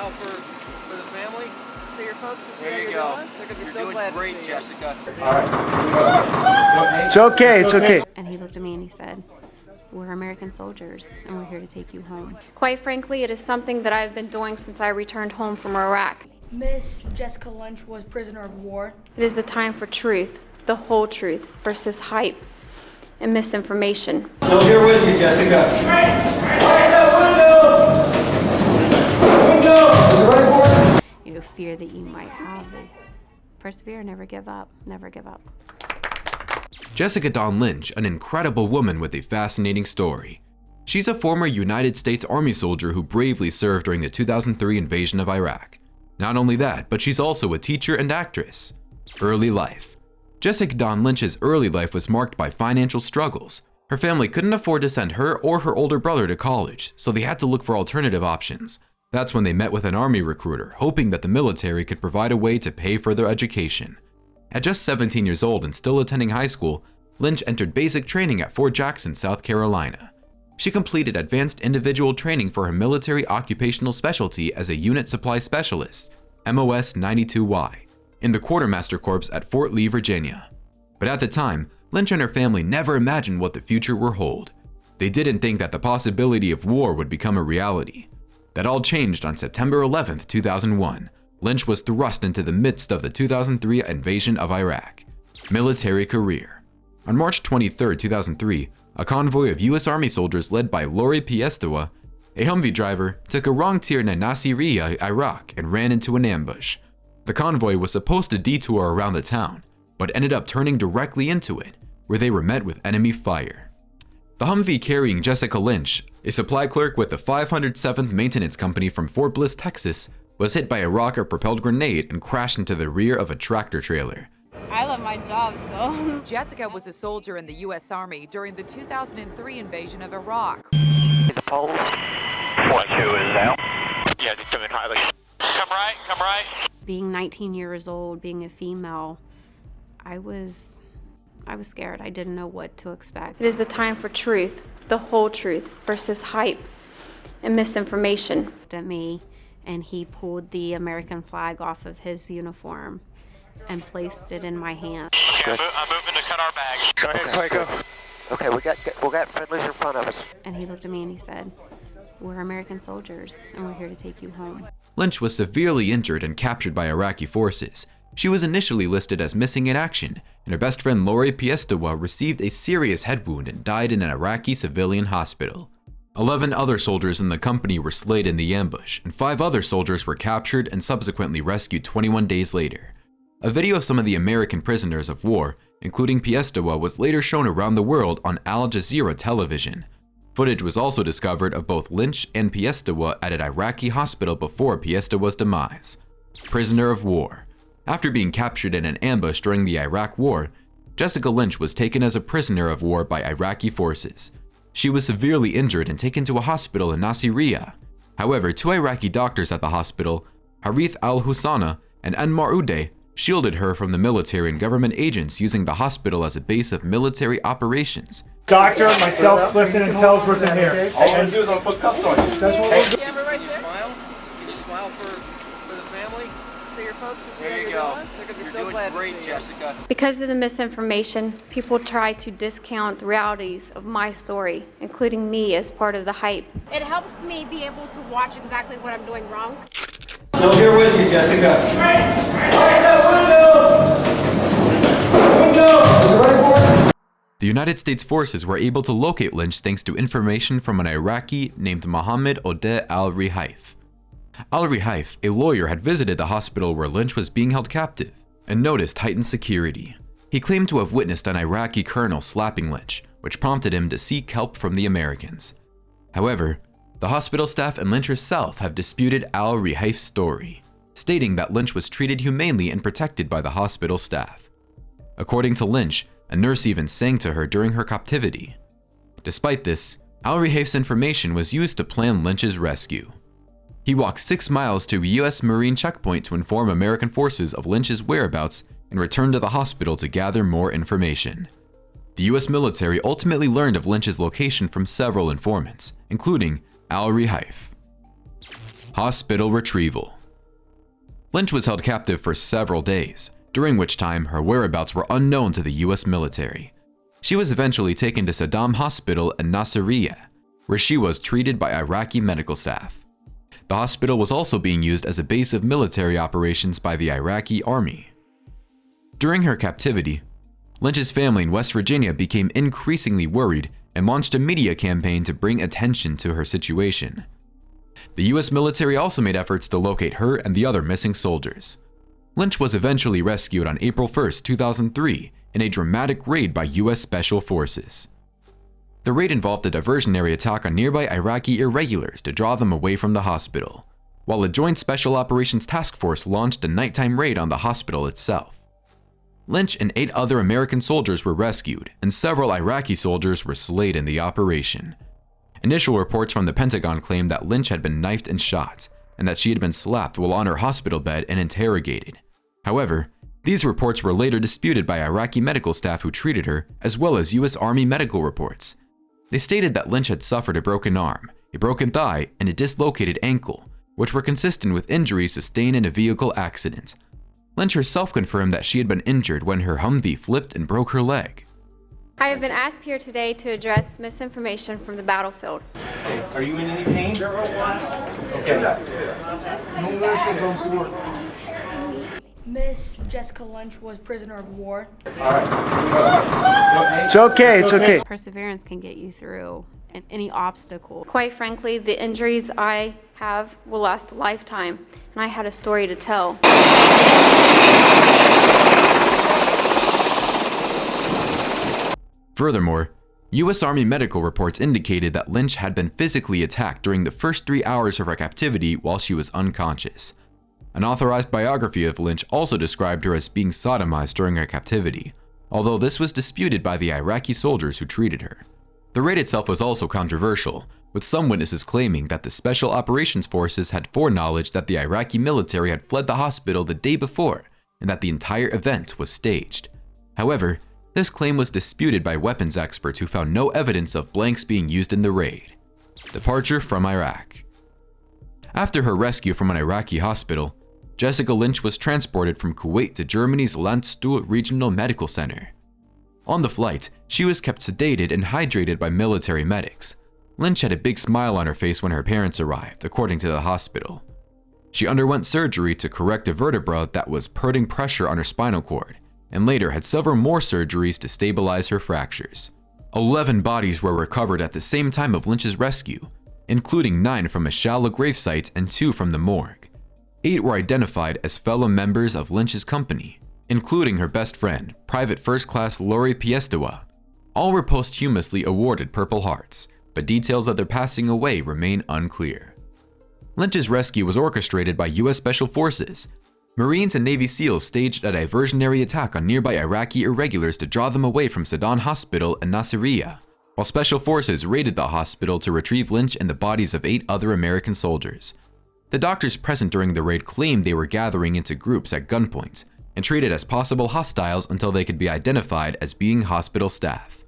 smile for the family? So your folks can see There how you you're go. doing? They're going to be You're so doing glad great, to see Jessica. It's okay, it's okay. And he looked at me and he said, "We're American soldiers and we're here to take you home." Quite frankly, it is something that I've been doing since I returned home from Iraq. Miss Jessica Lynch was prisoner of war. It is the time for truth, the whole truth, versus hype and misinformation. Still here with you, Jessica. Fear that you might have is persevere, never give up, never give up. Jessica Dawn Lynch, an incredible woman with a fascinating story. She's a former United States Army soldier who bravely served during the 2003 invasion of Iraq. Not only that, but she's also a teacher and actress. Early life. Jessica Dawn Lynch's early life was marked by financial struggles. Her family couldn't afford to send her or her older brother to college, so they had to look for alternative options. That's when they met with an army recruiter, hoping that the military could provide a way to pay for their education. At just 17 years old and still attending high school, Lynch entered basic training at Fort Jackson, South Carolina. She completed advanced individual training for her military occupational specialty as a unit supply specialist, MOS 92Y, in the Quartermaster Corps at Fort Lee, Virginia. But at the time, Lynch and her family never imagined what the future would hold. They didn't think that the possibility of war would become a reality. That all changed on September 11, 2001. Lynch was thrust into the midst of the 2003 invasion of Iraq. Military career. On March 23, 2003, a convoy of U.S. Army soldiers led by Lori Piestewa, a Humvee driver, took a wrong turn in Nasiriyah, Iraq, and ran into an ambush. The convoy was supposed to detour around the town, but ended up turning directly into it, where they were met with enemy fire. The Humvee carrying Jessica Lynch, a supply clerk with the 507th Maintenance Company from Fort Bliss, Texas, was hit by a rocket-propelled grenade and crashed into the rear of a tractor trailer. I love my job, so. Jessica was a soldier in the U.S. Army during the 2003 invasion of Iraq. The poles. 1-2 is out. Yeah, just coming highly. Come right, come right. Being 19 years old, being a female, I was scared. I didn't know what to expect. It is the time for truth, the whole truth, versus hype and misinformation. He looked at me and he pulled the American flag off of his uniform and placed it in my hand. Okay, I'm moving to cut our bags. Go ahead, Quaco. Okay, we got friendlies in front of us. And he looked at me and he said, "We're American soldiers and we're here to take you home." Lynch was severely injured and captured by Iraqi forces. She was initially listed as missing in action, and her best friend Lori Piestewa received a serious head wound and died in an Iraqi civilian hospital. 11 other soldiers in the company were slain in the ambush, and 5 other soldiers were captured and subsequently rescued 21 days later. A video of some of the American prisoners of war, including Piestewa, was later shown around the world on Al Jazeera television. Footage was also discovered of both Lynch and Piestewa at an Iraqi hospital before Piestewa's demise. Prisoner of war. After being captured in an ambush during the Iraq War, Jessica Lynch was taken as a prisoner of war by Iraqi forces. She was severely injured and taken to a hospital in Nasiriyah. However, 2 Iraqi doctors at the hospital, Harith al-Husana and Anmar Uday, shielded her from the military and government agents using the hospital as a base of military operations. Doctor, myself, Clifton, and Tellsworth in here. All I'm gonna do is I'll put cuffs on you. That's what we'll do. Camera right Can you there. smile? Can you smile for the family? So your folks can see There how you you're go. doing? They're going to be You're so doing glad great, to see Jessica. Because of the misinformation, people try to discount the realities of my story, including me as part of the hype. It helps me be able to watch exactly what I'm doing wrong. Still here with you, Jessica. The United States forces were able to locate Lynch thanks to information from an Iraqi named Mohammed Odeh al-Rihaif. Al-Rihaif, a lawyer, had visited the hospital where Lynch was being held captive and noticed heightened security. He claimed to have witnessed an Iraqi colonel slapping Lynch, which prompted him to seek help from the Americans. However, the hospital staff and Lynch herself have disputed al-Rihaif's story, stating that Lynch was treated humanely and protected by the hospital staff. According to Lynch, a nurse even sang to her during her captivity. Despite this, al-Rihaif's information was used to plan Lynch's rescue. He walked 6 miles to a U.S. Marine checkpoint to inform American forces of Lynch's whereabouts and returned to the hospital to gather more information. The U.S. military ultimately learned of Lynch's location from several informants, including al-Rihaif. Hospital retrieval. Lynch was held captive for several days, during which time her whereabouts were unknown to the US military. She was eventually taken to Saddam Hospital in Nasiriyah, where she was treated by Iraqi medical staff. The hospital was also being used as a base of military operations by the Iraqi army. During her captivity, Lynch's family in West Virginia became increasingly worried and launched a media campaign to bring attention to her situation. The US military also made efforts to locate her and the other missing soldiers. Lynch was eventually rescued on April 1, 2003, in a dramatic raid by US Special Forces. The raid involved a diversionary attack on nearby Iraqi irregulars to draw them away from the hospital, while a joint Special Operations Task Force launched a nighttime raid on the hospital itself. Lynch and 8 other American soldiers were rescued, and several Iraqi soldiers were slain in the operation. Initial reports from the Pentagon claimed that Lynch had been knifed and shot, and that she had been slapped while on her hospital bed and interrogated. However, these reports were later disputed by Iraqi medical staff who treated her, as well as US Army medical reports. They stated that Lynch had suffered a broken arm, a broken thigh, and a dislocated ankle, which were consistent with injuries sustained in a vehicle accident. Lynch herself confirmed that she had been injured when her Humvee flipped and broke her leg. I have been asked here today to address misinformation from the battlefield. Are you in any pain? Okay. Miss Jessica Lynch was prisoner of war. It's okay, it's okay. Perseverance can get you through any obstacle. Quite frankly, the injuries I have will last a lifetime, and I had a story to tell. Furthermore, US Army medical reports indicated that Lynch had been physically attacked during the first 3 hours of her captivity while she was unconscious. An authorized biography of Lynch also described her as being sodomized during her captivity, although this was disputed by the Iraqi soldiers who treated her. The raid itself was also controversial, with some witnesses claiming that the Special Operations Forces had foreknowledge that the Iraqi military had fled the hospital the day before and that the entire event was staged. However, this claim was disputed by weapons experts who found no evidence of blanks being used in the raid. Departure from Iraq. After her rescue from an Iraqi hospital, Jessica Lynch was transported from Kuwait to Germany's Landstuhl Regional Medical Center. On the flight, she was kept sedated and hydrated by military medics. Lynch had a big smile on her face when her parents arrived, according to the hospital. She underwent surgery to correct a vertebra that was putting pressure on her spinal cord, and later had several more surgeries to stabilize her fractures. 11 bodies were recovered at the same time of Lynch's rescue, including 9 from a shallow gravesite and 2 from the morgue. 8 were identified as fellow members of Lynch's company, including her best friend, Private First Class Lori Piestewa. All were posthumously awarded Purple Hearts, but details of their passing away remain unclear. Lynch's rescue was orchestrated by US Special Forces. Marines and Navy SEALs staged a diversionary attack on nearby Iraqi irregulars to draw them away from Saddam Hospital in Nasiriyah, while Special Forces raided the hospital to retrieve Lynch and the bodies of 8 other American soldiers. The doctors present during the raid claimed they were gathering into groups at gunpoint and treated as possible hostiles until they could be identified as being hospital staff.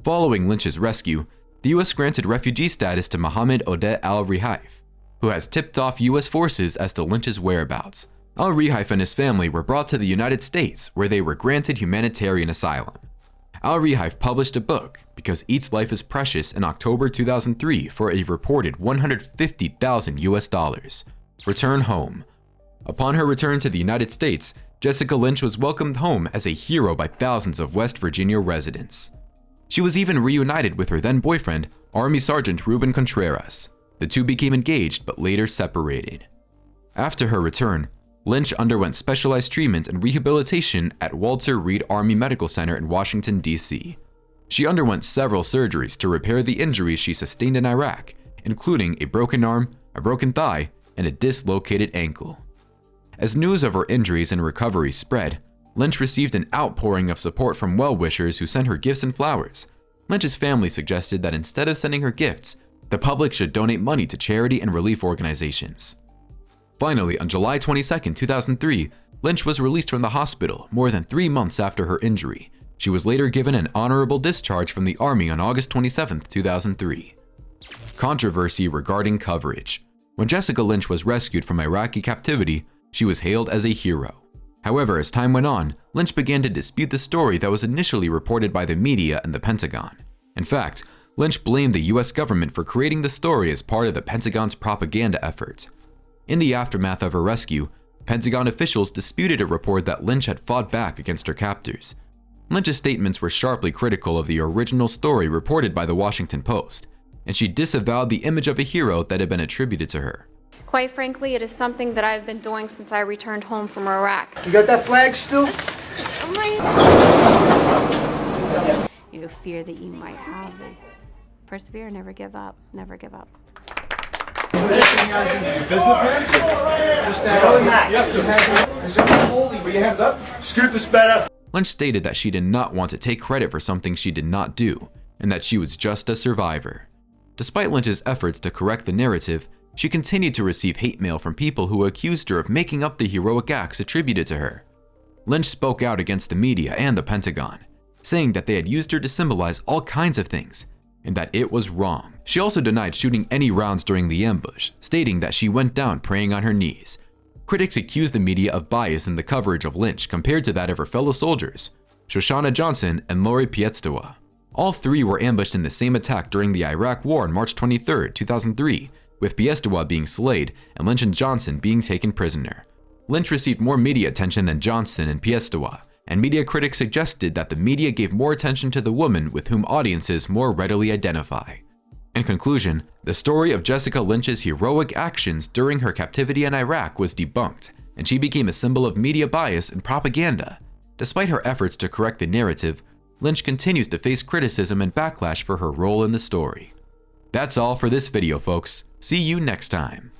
Following Lynch's rescue, the US granted refugee status to Mohammed Odeh al-Rihaif, who has tipped off US forces as to Lynch's whereabouts. Al-Rihaif and his family were brought to the United States, where they were granted humanitarian asylum. Al-Rihaif published a book, Because Each Life is Precious, in October 2003 for a reported $150,000 US. Return home. Upon her return to the United States, Jessica Lynch was welcomed home as a hero by thousands of West Virginia residents. She was even reunited with her then boyfriend, Army Sergeant Ruben Contreras. The two became engaged but later separated. After her return, Lynch underwent specialized treatment and rehabilitation at Walter Reed Army Medical Center in Washington, D.C. She underwent several surgeries to repair the injuries she sustained in Iraq, including a broken arm, a broken thigh, and a dislocated ankle. As news of her injuries and recovery spread, Lynch received an outpouring of support from well-wishers who sent her gifts and flowers. Lynch's family suggested that instead of sending her gifts, the public should donate money to charity and relief organizations. Finally, on July 22, 2003, Lynch was released from the hospital more than 3 months after her injury. She was later given an honorable discharge from the Army on August 27, 2003. Controversy regarding coverage. When Jessica Lynch was rescued from Iraqi captivity, she was hailed as a hero. However, as time went on, Lynch began to dispute the story that was initially reported by the media and the Pentagon. In fact, Lynch blamed the US government for creating the story as part of the Pentagon's propaganda efforts. In the aftermath of her rescue, Pentagon officials disputed a report that Lynch had fought back against her captors. Lynch's statements were sharply critical of the original story reported by the Washington Post, and she disavowed the image of a hero that had been attributed to her. Quite frankly, it is something that I've been doing since I returned home from Iraq. You got that flag still? Fear that you might have is persevere, never give up, never give up. Scoot this better. Lynch stated that she did not want to take credit for something she did not do, and that she was just a survivor. Despite Lynch's efforts to correct the narrative, she continued to receive hate mail from people who accused her of making up the heroic acts attributed to her. Lynch spoke out against the media and the Pentagon, saying that they had used her to symbolize all kinds of things, and that it was wrong. She also denied shooting any rounds during the ambush, stating that she went down praying on her knees. Critics accused the media of bias in the coverage of Lynch compared to that of her fellow soldiers, Shoshana Johnson and Lori Pietstowa. All three were ambushed in the same attack during the Iraq War on March 23, 2003, with Pietstowa being slayed and Lynch and Johnson being taken prisoner. Lynch received more media attention than Johnson and Pietstowa, and media critics suggested that the media gave more attention to the woman with whom audiences more readily identify. In conclusion, the story of Jessica Lynch's heroic actions during her captivity in Iraq was debunked, and she became a symbol of media bias and propaganda. Despite her efforts to correct the narrative, Lynch continues to face criticism and backlash for her role in the story. That's all for this video, folks. See you next time.